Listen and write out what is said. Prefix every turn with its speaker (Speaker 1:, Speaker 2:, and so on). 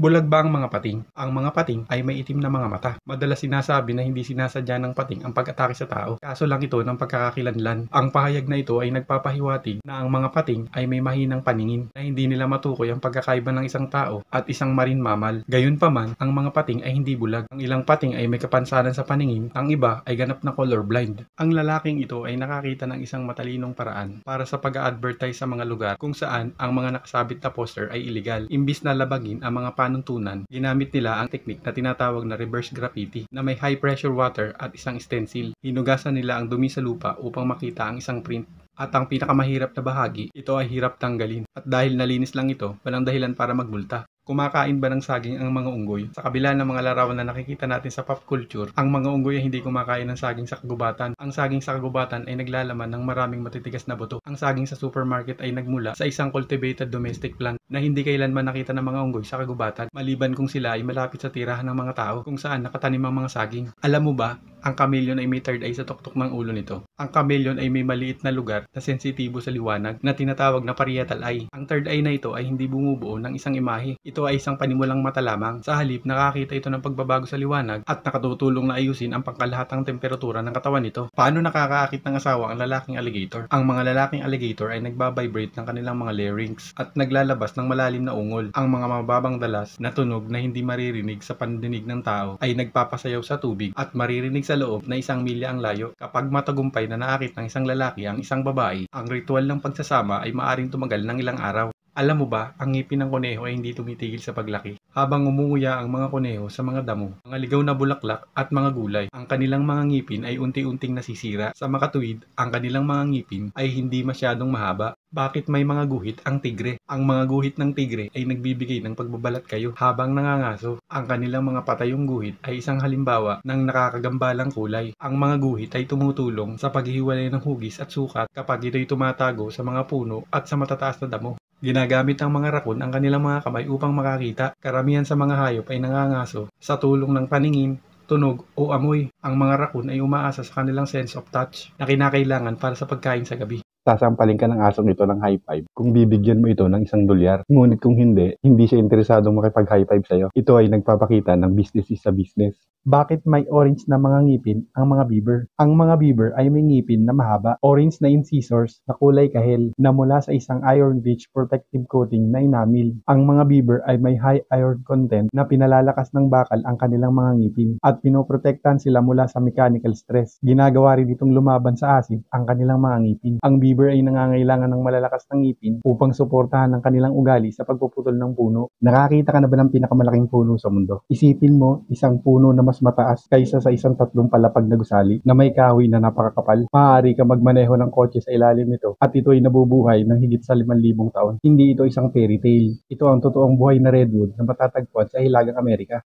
Speaker 1: Bulag ba ang mga pating? Ang mga pating ay may itim na mga mata. Madalas sinasabi na hindi sinasadya ng pating ang pag-atake sa tao. Kaso lang ito ng pagkakakilanlan. Ang pahayag na ito ay nagpapahiwatig na ang mga pating ay may mahinang paningin na hindi nila matukoy ang pagkakaiba ng isang tao at isang marine mammal. Gayunpaman, ang mga pating ay hindi bulag. Ang ilang pating ay may kapansanan sa paningin, ang iba ay ganap na colorblind. Ang lalaking ito ay nakakita ng isang matalinong paraan para sa pag-a-advertise sa mga lugar kung saan ang mga nakasabit na poster ay illegal. Imbis na labagin ang mga panuntunan, ginamit nila ang teknik na tinatawag na reverse graffiti na may high pressure water at isang stencil. Hinugasan nila ang dumi sa lupa upang makita ang isang print. At ang pinakamahirap na bahagi, ito ay hirap tanggalin. At dahil nalinis lang ito, walang dahilan para magmulta. Kumakain ba ng saging ang mga unggoy? Sa kabila ng mga larawan na nakikita natin sa pop culture, ang mga unggoy ay hindi kumakain ng saging sa kagubatan. Ang saging sa kagubatan ay naglalaman ng maraming matitigas na buto. Ang saging sa supermarket ay nagmula sa isang cultivated domestic plant na hindi kailanman nakita ng mga unggoy sa kagubatan, maliban kung sila ay malapit sa tirahan ng mga tao kung saan nakatanim ang mga saging. Alam mo ba, ang chameleon ay may third eye sa tuktok ng ulo nito. Ang chameleon ay may maliit na lugar na sensitibo sa liwanag na tinatawag na parietal eye. Ang third eye na ito ay hindi bumubuo ng isang imahe. Ito ay isang panimulang mata lamang. Sa halip, nakakita ito ng pagbabago sa liwanag at nakatutulong na ayusin ang pangkalahatang temperatura ng katawan nito. Paano nakakaakit ng asawa ang lalaking alligator? Ang mga lalaking alligator ay nagbabibrate ng kanilang mga larynx at naglalabas ng malalim na ungol. Ang mga mababang dalas na tunog na hindi maririnig sa pandinig ng tao ay nagpapasayaw sa tubig at maririnig sa loob na 1 milya ang layo. Kapag matagumpay na naakit ng isang lalaki ang isang babae, ang ritual ng pagsasama ay maaring tumagal ng ilang araw. Alam mo ba, ang ngipin ng kuneho ay hindi tumitigil sa paglaki. Habang umunguya ang mga kuneho sa mga damo, mga ligaw na bulaklak at mga gulay, ang kanilang mga ngipin ay unti-unting nasisira. Sa makatuwid, ang kanilang mga ngipin ay hindi masyadong mahaba. Bakit may mga guhit ang tigre? Ang mga guhit ng tigre ay nagbibigay ng pagbabalat kayo habang nangangaso. Ang kanilang mga patayong guhit ay isang halimbawa ng nakakagambalang kulay. Ang mga guhit ay tumutulong sa paghihiwalay ng hugis at sukat kapag ito'y tumatago sa mga puno at sa matataas na damo. Ginagamit ng mga rakun ang kanilang mga kamay upang makakita. Karamihan sa mga hayop ay nangangaso sa tulong ng paningin, tunog o amoy. Ang mga rakun ay umaasa sa kanilang sense of touch na kinakailangan para sa pagkain sa gabi.
Speaker 2: Sasampalin ka ng asong ito ng high five kung bibigyan mo ito ng $1. Ngunit kung hindi siya interesadong makipag-high five sa'yo. Ito ay nagpapakita ng business is a business. Bakit may orange na mga ngipin ang mga beaver? Ang mga beaver ay may ngipin na mahaba, orange na incisors na kulay kahel na mula sa isang iron-rich protective coating na enamel. Ang mga beaver ay may high iron content na pinalalakas ng bakal ang kanilang mga ngipin at pinoprotektahan sila mula sa mechanical stress. Ginagawa rin itong lumaban sa acid ang kanilang mga ngipin. Ang beaver ay nangangailangan ng malalakas na ngipin upang suportahan ang kanilang ugali sa pagpuputol ng puno. Nakakita ka na ba ng pinakamalaking puno sa mundo? Isipin mo, isang puno na mas mataas kaysa sa isang 3 palapag na gusali na may kahoy na napakakapal. Maaari ka magmaneho ng kotse sa ilalim nito at ito ay nabubuhay ng higit sa 5,000 taon. Hindi ito isang fairy tale. Ito ang totoong buhay na redwood na matatagpuan sa Hilagang Amerika.